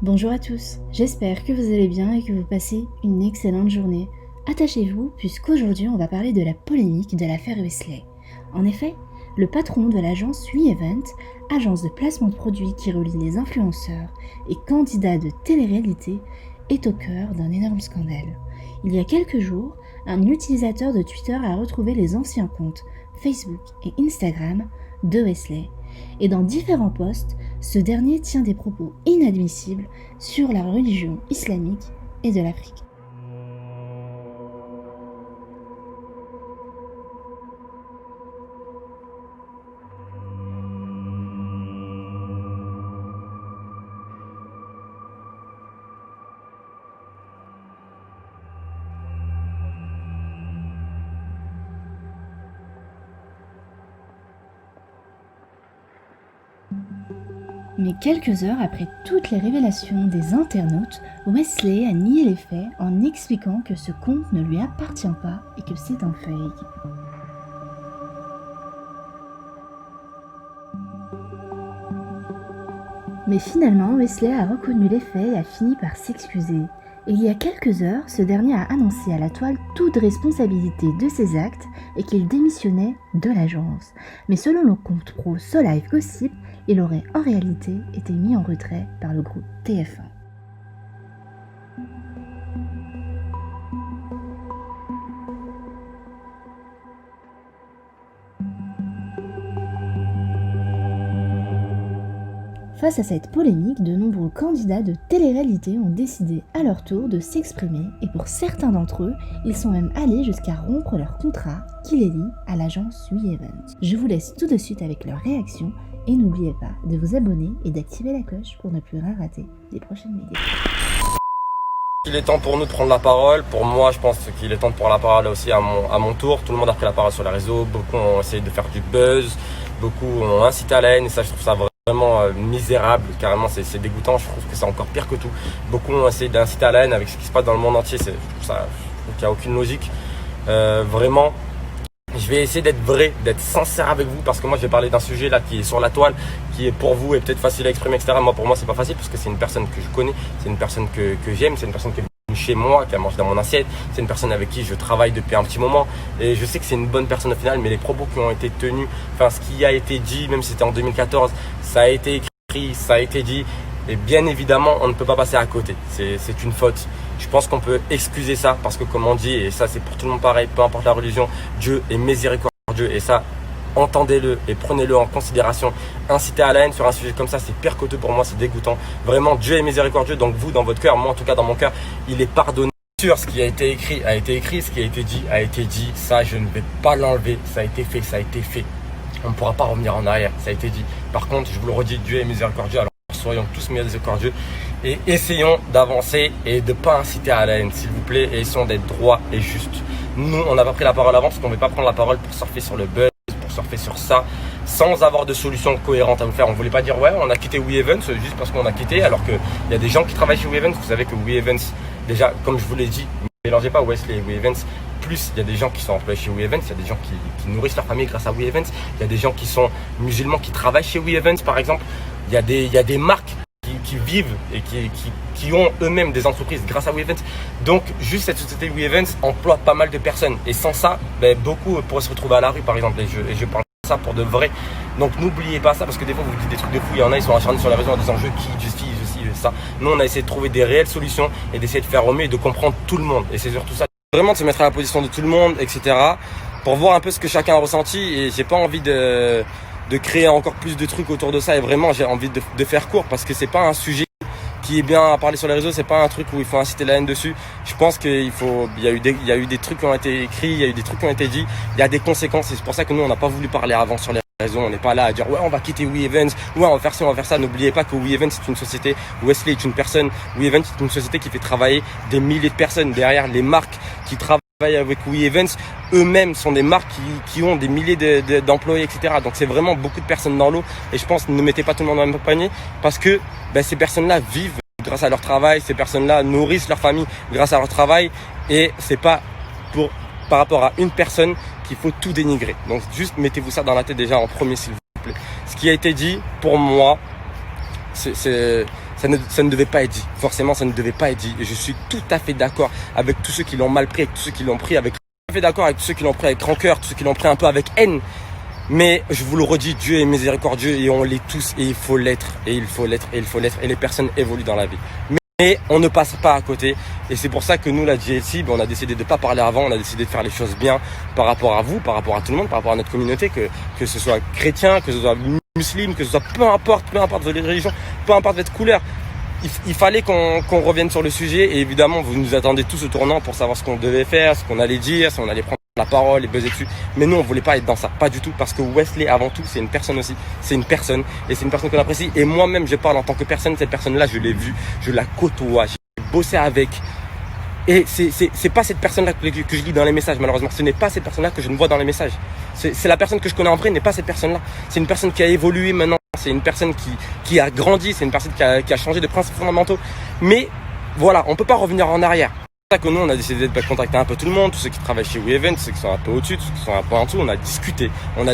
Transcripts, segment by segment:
Bonjour à tous, j'espère que vous allez bien et que vous passez une excellente journée. Attachez-vous puisqu'aujourd'hui on va parler de la polémique de l'affaire Wesley. En effet, le patron de l'agence WeEvent, agence de placement de produits qui relie les influenceurs et candidats de télé-réalité, est au cœur d'un énorme scandale. Il y a quelques jours, un utilisateur de Twitter a retrouvé les anciens comptes Facebook et Instagram de Wesley. Et dans différents posts, ce dernier tient des propos inadmissibles sur la religion islamique et de l'Afrique. Mais quelques heures après toutes les révélations des internautes, Wesley a nié les faits en expliquant que ce compte ne lui appartient pas et que c'est un fake. Mais finalement, Wesley a reconnu les faits et a fini par s'excuser. Et il y a quelques heures, ce dernier a annoncé à la toile toute responsabilité de ses actes et qu'il démissionnait de l'agence. Mais selon le compte pro SoLive Gossip, il aurait en réalité été mis en retrait par le groupe TF1. Face à cette polémique, de nombreux candidats de télé-réalité ont décidé à leur tour de s'exprimer et pour certains d'entre eux, ils sont même allés jusqu'à rompre leur contrat qui les lie à l'agence WeEvent. Je vous laisse tout de suite avec leurs réactions et n'oubliez pas de vous abonner et d'activer la cloche pour ne plus rien rater des prochaines vidéos. Il est temps pour nous de prendre la parole. Pour moi, je pense qu'il est temps de prendre la parole aussi à mon tour. Tout le monde a pris la parole sur les réseaux. Beaucoup ont essayé de faire du buzz. Beaucoup ont incité à la haine. Et ça, je trouve ça vraiment misérable. Carrément, c'est dégoûtant. Je trouve que c'est encore pire que tout. Beaucoup ont essayé d'inciter à la haine avec ce qui se passe dans le monde entier. Je trouve qu'il n'y a aucune logique. Vraiment. Je vais essayer d'être vrai, d'être sincère avec vous parce que moi je vais parler d'un sujet là qui est sur la toile, qui est pour vous et peut-être facile à exprimer, etc. Moi, pour moi, c'est pas facile parce que c'est une personne que je connais, c'est une personne que j'aime, c'est une personne qui est venue chez moi, qui a mangé dans mon assiette, c'est une personne avec qui je travaille depuis un petit moment et je sais que c'est une bonne personne au final, mais les propos qui ont été tenus, enfin ce qui a été dit, même si c'était en 2014, ça a été écrit, ça a été dit et bien évidemment, on ne peut pas passer à côté. C'est une faute. Je pense qu'on peut excuser ça parce que comme on dit, et ça c'est pour tout le monde pareil, peu importe la religion, Dieu est miséricordieux et ça, entendez-le et prenez-le en considération. Inciter à la haine sur un sujet comme ça, c'est pire que tout pour moi, c'est dégoûtant. Vraiment, Dieu est miséricordieux, donc vous dans votre cœur, moi en tout cas dans mon cœur, il est pardonné. Sûr, ce qui a été écrit a été écrit, ce qui a été dit a été dit, ça je ne vais pas l'enlever, ça a été fait, ça a été fait. On ne pourra pas revenir en arrière, ça a été dit. Par contre, je vous le redis, Dieu est miséricordieux, alors soyons tous miséricordieux et essayons d'avancer et de ne pas inciter à la haine, s'il vous plaît, et essayons d'être droits et justes. Nous, on n'a pas pris la parole avant parce qu'on ne veut pas prendre la parole pour surfer sur le buzz, pour surfer sur ça, sans avoir de solution cohérente à nous faire. On ne voulait pas dire ouais, on a quitté WeEvent juste parce qu'on a quitté, alors qu'il y a des gens qui travaillent chez WeEvent. Vous savez que WeEvent, déjà, comme je vous l'ai dit, ne mélangez pas Wesley et WeEvent. Plus, il y a des gens qui sont employés chez WeEvent, il y a des gens qui nourrissent leur famille grâce à WeEvent, il y a des gens qui sont musulmans qui travaillent chez WeEvent, par exemple. Il y a des marques qui vivent et qui ont eux-mêmes des entreprises grâce à WeEvent. Donc juste cette société WeEvent emploie pas mal de personnes et sans ça, beaucoup pourraient se retrouver à la rue par exemple, et je parle de ça pour de vrai. Donc n'oubliez pas ça parce que des fois vous dites des trucs de fou, il y en a, ils sont acharnés sur les réseaux en disant je quitte, je suis ça. Nous on a essayé de trouver des réelles solutions et d'essayer de faire au mieux et de comprendre tout le monde, et c'est surtout ça, vraiment de se mettre à la position de tout le monde, etc. pour voir un peu ce que chacun a ressenti. Et j'ai pas envie de créer encore plus de trucs autour de ça, et vraiment j'ai envie de faire court parce que c'est pas un sujet qui est bien à parler sur les réseaux, c'est pas un truc où il faut inciter la haine dessus. Je pense qu'il y a eu des trucs qui ont été écrits, il y a eu des trucs qui ont été dit, il y a des conséquences, et c'est pour ça que nous on n'a pas voulu parler avant sur les réseaux. On n'est pas là à dire ouais on va quitter WeEvent, ouais on va faire ci, on va faire ça. N'oubliez pas que WeEvent c'est une société, Wesley est une personne, WeEvent c'est une société qui fait travailler des milliers de personnes. Derrière les marques qui travaillent avec WeEvent, eux-mêmes sont des marques qui ont des milliers d'employés, etc. Donc c'est vraiment beaucoup de personnes dans l'eau, et je pense ne mettez pas tout le monde dans le même panier parce que ces personnes-là vivent grâce à leur travail, ces personnes-là nourrissent leur famille grâce à leur travail, et c'est pas par rapport à une personne qu'il faut tout dénigrer. Donc juste mettez-vous ça dans la tête déjà en premier, s'il vous plaît. Ce qui a été dit pour moi, c'est ça ne devait pas être dit. Forcément, ça ne devait pas être dit. Et je suis tout à fait d'accord avec tous ceux qui l'ont mal pris, avec tous ceux qui l'ont pris avec... Tout à fait d'accord avec tous ceux qui l'ont pris avec rancœur, tous ceux qui l'ont pris un peu avec haine. Mais je vous le redis, Dieu est miséricordieux et on l'est tous et il faut l'être. Et il faut l'être et il faut l'être. Et les personnes évoluent dans la vie. Mais on ne passe pas à côté. Et c'est pour ça que nous, la GLC, on a décidé de ne pas parler avant. On a décidé de faire les choses bien par rapport à vous, par rapport à tout le monde, par rapport à notre communauté, que ce soit chrétien, que ce soit musulman, que ce soit peu importe votre religion, peu importe votre couleur. Il fallait qu'on revienne sur le sujet. Et évidemment, vous nous attendez tous au tournant pour savoir ce qu'on devait faire, ce qu'on allait dire, si on allait prendre la parole et buzzer dessus. Mais nous, on voulait pas être dans ça. Pas du tout. Parce que Wesley, avant tout, c'est une personne aussi. C'est une personne. Et c'est une personne qu'on apprécie. Et moi-même, je parle en tant que personne. Cette personne-là, je l'ai vue. Je la côtoie. J'ai bossé avec. Et c'est pas cette personne-là que je lis dans les messages, malheureusement. Ce n'est pas cette personne-là que je ne vois dans les messages. C'est la personne que je connais en vrai, n'est pas cette personne-là. C'est une personne qui a évolué maintenant. C'est une personne qui a grandi. C'est une personne qui a changé de principes fondamentaux. Mais voilà, on peut pas revenir en arrière. C'est pour ça que nous, on a décidé de contacter un peu tout le monde, tous ceux qui travaillent chez WeEvent, ceux qui sont un peu au-dessus, ceux qui sont un peu en dessous. On a discuté. On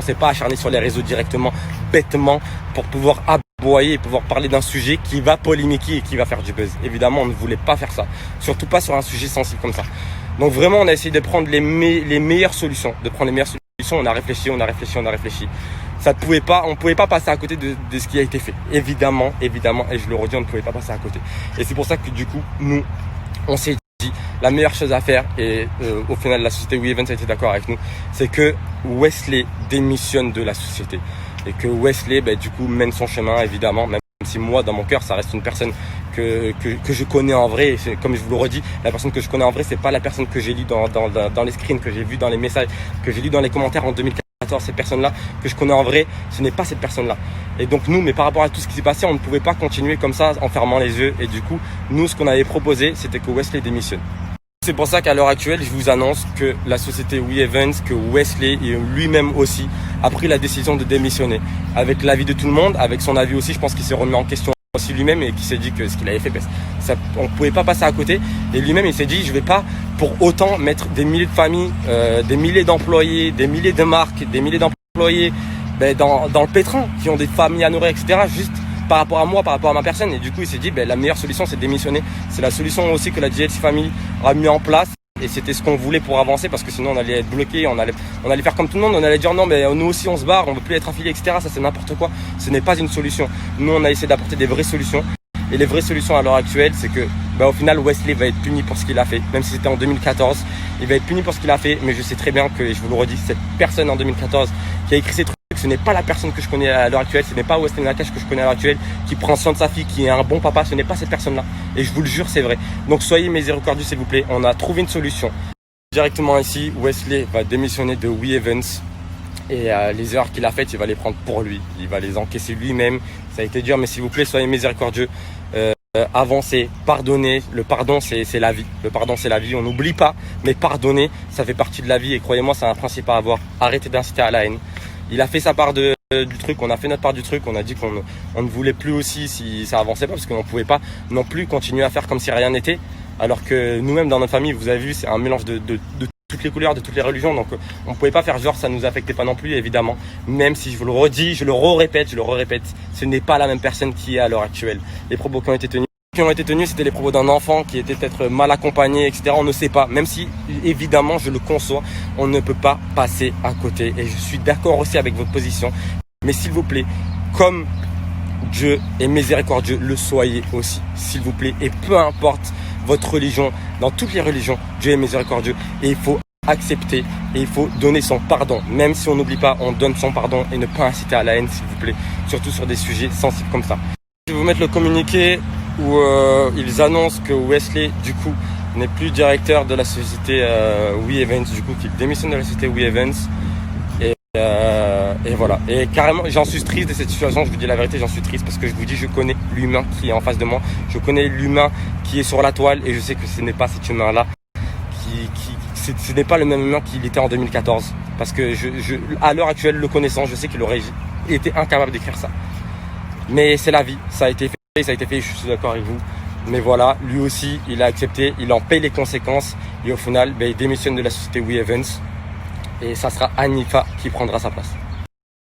s'est pas acharné sur les réseaux directement, bêtement, pour pouvoir aboyer et pouvoir parler d'un sujet qui va polémiquer et qui va faire du buzz. Évidemment, on ne voulait pas faire ça. Surtout pas sur un sujet sensible comme ça. Donc vraiment, on a essayé de prendre les meilleures solutions. On a réfléchi. On pouvait pas passer à côté de ce qui a été fait. Évidemment, et je le redis, on ne pouvait pas passer à côté. Et c'est pour ça que du coup, nous, on s'est dit, la meilleure chose à faire, et au final, la société WeEvent a été d'accord avec nous, c'est que Wesley démissionne de la société. Et que Wesley, du coup, mène son chemin, évidemment, même si moi, dans mon cœur, ça reste une personne que je connais en vrai. Et comme je vous le redis, la personne que je connais en vrai, c'est pas la personne que j'ai lue dans les screens, que j'ai vu dans les messages, que j'ai lu dans les commentaires en 2014. Cette personne-là que je connais en vrai, ce n'est pas cette personne-là. Et donc nous, mais par rapport à tout ce qui s'est passé, on ne pouvait pas continuer comme ça en fermant les yeux. Et du coup, nous, ce qu'on avait proposé, c'était que Wesley démissionne. C'est pour ça qu'à l'heure actuelle, je vous annonce que la société WeEvent, que Wesley et lui-même aussi a pris la décision de démissionner. Avec l'avis de tout le monde, avec son avis aussi, je pense qu'il s'est remis en question aussi lui-même et qui s'est dit que ce qu'il avait fait, on ne pouvait pas passer à côté. Et lui-même, il s'est dit, je ne vais pas pour autant mettre des milliers de familles, des milliers d'employés, des milliers de marques, des milliers d'employés dans le pétrin, qui ont des familles à nourrir, etc. Juste par rapport à moi, par rapport à ma personne. Et du coup, il s'est dit, la meilleure solution, c'est de démissionner. C'est la solution aussi que la GLC Family a mis en place. Et c'était ce qu'on voulait pour avancer, parce que sinon on allait être bloqué, on allait faire comme tout le monde, on allait dire non, mais nous aussi on se barre, on veut plus être affilié, etc. Ça c'est n'importe quoi. Ce n'est pas une solution. Nous on a essayé d'apporter des vraies solutions. Et les vraies solutions à l'heure actuelle, c'est que au final Wesley va être puni pour ce qu'il a fait. Même si c'était en 2014, il va être puni pour ce qu'il a fait. Mais je sais très bien que, et je vous le redis, cette personne en 2014 qui a écrit ces trucs, ce n'est pas la personne que je connais à l'heure actuelle. Ce n'est pas Wesley Nakache que je connais à l'heure actuelle, qui prend soin de sa fille, qui est un bon papa. Ce n'est pas cette personne-là. Et je vous le jure, c'est vrai. Donc soyez miséricordieux s'il vous plaît. On a trouvé une solution. Directement ici, Wesley va démissionner de WeEvent. Et les erreurs qu'il a faites, il va les prendre pour lui. Il va les encaisser lui-même. Ça a été dur, mais s'il vous plaît, soyez miséricordieux. Avancez, pardonnez. Le pardon, c'est la vie. Le pardon, c'est la vie. On n'oublie pas, mais pardonner, ça fait partie de la vie. Et croyez-moi, c'est un principe à avoir. Arrêtez d'inciter à la haine. Il a fait sa part du truc. On a fait notre part du truc. On a dit qu'on ne voulait plus aussi si ça avançait pas, parce qu'on ne pouvait pas non plus continuer à faire comme si rien n'était. Alors que nous-mêmes, dans notre famille, vous avez vu, c'est un mélange de toutes les couleurs, de toutes les religions. Donc, on ne pouvait pas faire genre ça nous affectait pas non plus, évidemment. Même si je vous le redis, je le répète, ce n'est pas la même personne qui est à l'heure actuelle. Les propos qui ont été tenus, c'était les propos d'un enfant qui était peut-être mal accompagné, etc. On ne sait pas. Même si, évidemment, je le conçois, on ne peut pas passer à côté. Et je suis d'accord aussi avec votre position. Mais s'il vous plaît, comme Dieu est miséricordieux, le soyez aussi, s'il vous plaît. Et peu importe votre religion, dans toutes les religions, Dieu est miséricordieux. Et il faut accepter et il faut donner son pardon. Même si on n'oublie pas, on donne son pardon et ne pas inciter à la haine, s'il vous plaît. Surtout sur des sujets sensibles comme ça. Je vais vous mettre le communiqué où ils annoncent que Wesley, du coup, n'est plus directeur de la société WeEvent, du coup, qu'il démissionne de la société WeEvent. Et voilà. Et carrément, j'en suis triste de cette situation. Je vous dis la vérité, j'en suis triste parce que je vous dis, je connais l'humain qui est en face de moi. Je connais l'humain qui est sur la toile et je sais que ce n'est pas cet humain-là ce n'est pas le même humain qu'il était en 2014. Parce que à l'heure actuelle, le connaissant, je sais qu'il aurait été incapable d'écrire ça. Mais c'est la vie. Ça a été fait, je suis d'accord avec vous. Mais voilà, lui aussi, il a accepté, il en paye les conséquences. Et au final, il démissionne de la société WeEvent. Et ça sera Anifa qui prendra sa place.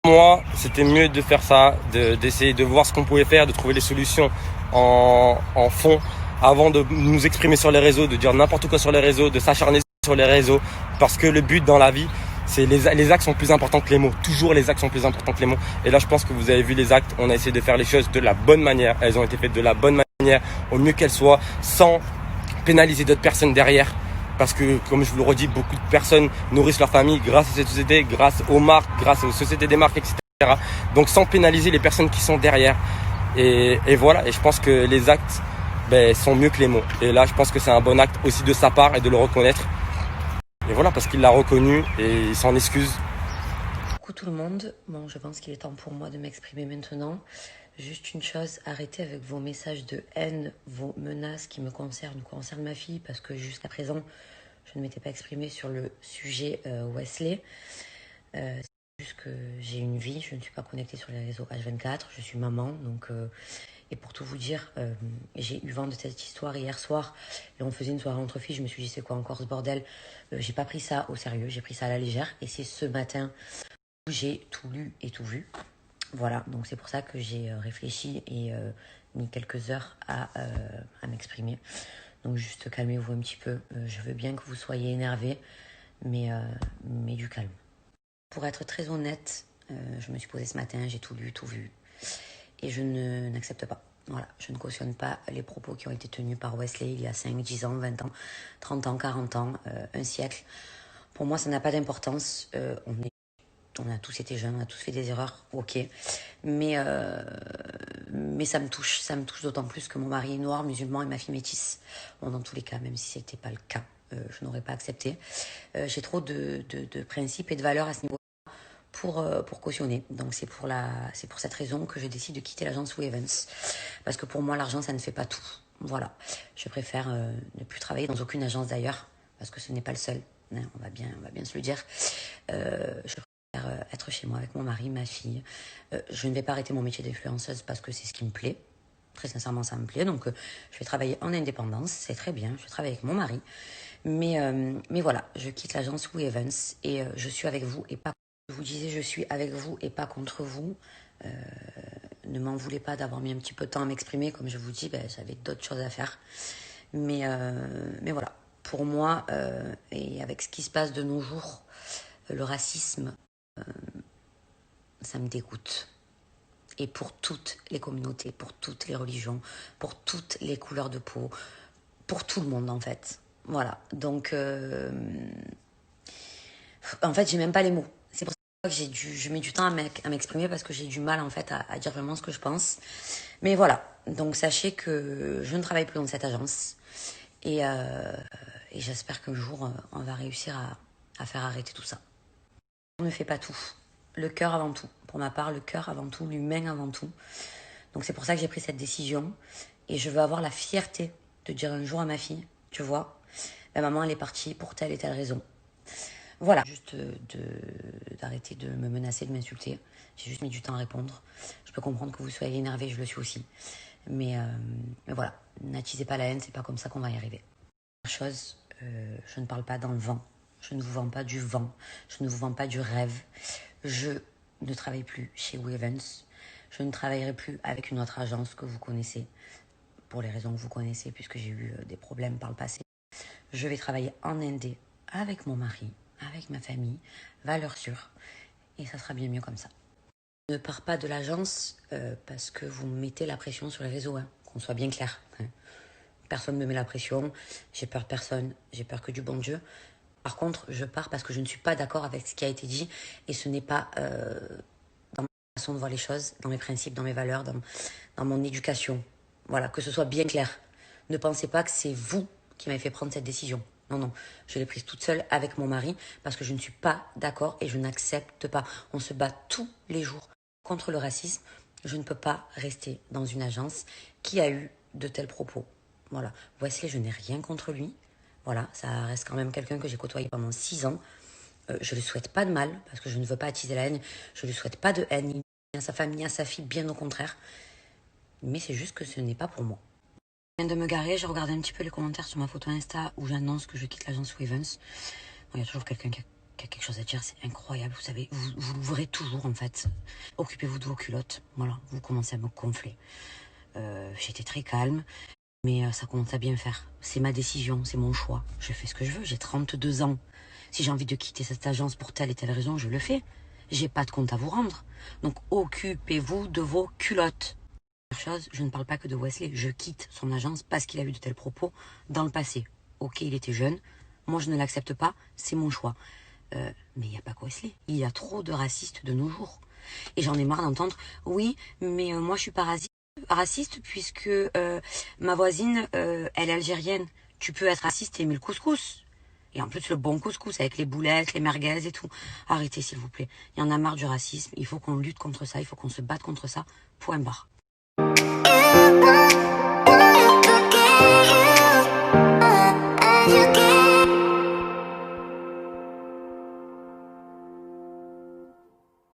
Moi, c'était mieux de faire ça, d'essayer de voir ce qu'on pouvait faire, de trouver les solutions en fond, avant de nous exprimer sur les réseaux, de dire n'importe quoi sur les réseaux, de s'acharner sur les réseaux. Parce que le but dans la vie, c'est les actes sont plus importants que les mots. Toujours les actes sont plus importants que les mots. Et là, je pense que vous avez vu les actes. On a essayé de faire les choses de la bonne manière. Elles ont été faites de la bonne manière, au mieux qu'elles soient, sans pénaliser d'autres personnes derrière. Parce que, comme je vous le redis, beaucoup de personnes nourrissent leur famille grâce à cette société, grâce aux marques, grâce aux sociétés des marques, etc. Donc sans pénaliser les personnes qui sont derrière. Et voilà, et je pense que les actes sont mieux que les mots. Et là, je pense que c'est un bon acte aussi de sa part et de le reconnaître. Et voilà, parce qu'il l'a reconnu et il s'en excuse. Coucou tout le monde, bon je pense qu'il est temps pour moi de m'exprimer maintenant. Juste une chose, arrêtez avec vos messages de haine, vos menaces qui me concernent ma fille, parce que jusqu'à présent je ne m'étais pas exprimée sur le sujet Wesley. C'est juste que j'ai une vie, je ne suis pas connectée sur les réseaux H24, je suis maman, donc et pour tout vous dire, j'ai eu vent de cette histoire hier soir et on faisait une soirée entre filles, je me suis dit c'est quoi encore ce bordel. J'ai pas pris ça au sérieux, j'ai pris ça à la légère et c'est ce matin où j'ai tout lu et tout vu. Voilà, donc c'est pour ça que j'ai réfléchi et mis quelques heures à m'exprimer. Donc juste calmez-vous un petit peu. Je veux bien que vous soyez énervés, mais du calme. Pour être très honnête, je me suis posée ce matin, j'ai tout lu, tout vu. Et je n'accepte pas. Voilà, je ne cautionne pas les propos qui ont été tenus par Wesley il y a 5, 10 ans, 20 ans, 30 ans, 40 ans, un siècle. Pour moi, ça n'a pas d'importance. On a tous été jeunes, on a tous fait des erreurs, ok. Mais ça me touche d'autant plus que mon mari est noir, musulman et ma fille métisse. Bon, dans tous les cas, même si ce n'était pas le cas, je n'aurais pas accepté. J'ai trop de principes et de valeurs à ce niveau pour cautionner. Donc c'est pour cette raison que je décide de quitter l'agence Woo Evans. Parce que pour moi, l'argent, ça ne fait pas tout. Voilà. Je préfère ne plus travailler dans aucune agence d'ailleurs, parce que ce n'est pas le seul. Hein, on va bien se le dire. Je être chez moi avec mon mari, ma fille. Je ne vais pas arrêter mon métier d'influenceuse parce que c'est ce qui me plaît. Très sincèrement, ça me plaît. Donc, je vais travailler en indépendance. C'est très bien. Je vais travailler avec mon mari. Mais voilà, je quitte l'agence Woo Evans et je suis avec vous et pas. Je vous disais, je suis avec vous et pas contre vous. Ne m'en voulez pas d'avoir mis un petit peu de temps à m'exprimer. Comme je vous dis, j'avais d'autres choses à faire. Mais voilà. Pour moi, et avec ce qui se passe de nos jours, le racisme, ça me dégoûte. Et pour toutes les communautés, pour toutes les religions, pour toutes les couleurs de peau, pour tout le monde en fait. Voilà, donc en fait j'ai même pas les mots. C'est pour ça que je mets du temps à m'exprimer parce que j'ai du mal en fait à dire vraiment ce que je pense. Mais voilà, donc sachez que je ne travaille plus dans cette agence et j'espère qu'un jour on va réussir à faire arrêter tout ça. On ne fait pas tout. Le cœur avant tout. Pour ma part, le cœur avant tout, l'humain avant tout. Donc c'est pour ça que j'ai pris cette décision. Et je veux avoir la fierté de dire un jour à ma fille, tu vois, maman elle est partie pour telle et telle raison. Voilà. Juste d'arrêter de me menacer, de m'insulter. J'ai juste mis du temps à répondre. Je peux comprendre que vous soyez énervés, je le suis aussi. Mais voilà, n'attisez pas la haine, c'est pas comme ça qu'on va y arriver. Première chose, je ne parle pas dans le vent. Je ne vous vends pas du vent. Je ne vous vends pas du rêve. Je ne travaille plus chez Woo Evans. Je ne travaillerai plus avec une autre agence que vous connaissez, pour les raisons que vous connaissez, puisque j'ai eu des problèmes par le passé. Je vais travailler en indé avec mon mari, avec ma famille, valeur sûre, et ça sera bien mieux comme ça. Je ne pars pas de l'agence parce que vous mettez la pression sur les réseaux, hein, qu'on soit bien clair. Hein. Personne ne me met la pression, j'ai peur de personne, j'ai peur que du bon Dieu. Par contre, je pars parce que je ne suis pas d'accord avec ce qui a été dit et ce n'est pas dans ma façon de voir les choses, dans mes principes, dans mes valeurs, dans mon éducation. Voilà, que ce soit bien clair. Ne pensez pas que c'est vous qui m'avez fait prendre cette décision. Non, non, je l'ai prise toute seule avec mon mari parce que je ne suis pas d'accord et je n'accepte pas. On se bat tous les jours contre le racisme. Je ne peux pas rester dans une agence qui a eu de tels propos. Voilà, Wesley, je n'ai rien contre lui. Voilà, ça reste quand même quelqu'un que j'ai côtoyé pendant 6 ans. Je ne lui souhaite pas de mal, parce que je ne veux pas attiser la haine. Je ne lui souhaite pas de haine, ni à sa famille, ni à sa fille, bien au contraire. Mais c'est juste que ce n'est pas pour moi. Je viens de me garer, j'ai regardé un petit peu les commentaires sur ma photo Insta où j'annonce que je quitte l'agence Woo Evans. Bon, il y a toujours quelqu'un qui a quelque chose à dire, c'est incroyable. Vous savez, vous l'ouvrez toujours en fait. Occupez-vous de vos culottes. Voilà, vous commencez à me gonfler. J'étais très calme, mais ça commence à bien faire. C'est ma décision, c'est mon choix. Je fais ce que je veux, j'ai 32 ans. Si j'ai envie de quitter cette agence pour telle et telle raison, je le fais. J'ai pas de compte à vous rendre. Donc occupez-vous de vos culottes. Chose, je ne parle pas que de Wesley. Je quitte son agence parce qu'il a eu de tels propos dans le passé. Ok, il était jeune. Moi, je ne l'accepte pas. C'est mon choix. Mais il n'y a pas que Wesley. Il y a trop de racistes de nos jours. Et j'en ai marre d'entendre, oui, mais moi, je suis pas raciste puisque ma voisine, elle est algérienne. Tu peux être raciste et aimer le couscous. Et en plus, le bon couscous avec les boulettes, les merguez et tout. Arrêtez, s'il vous plaît. Il y en a marre du racisme. Il faut qu'on lutte contre ça. Il faut qu'on se batte contre ça. Point barre.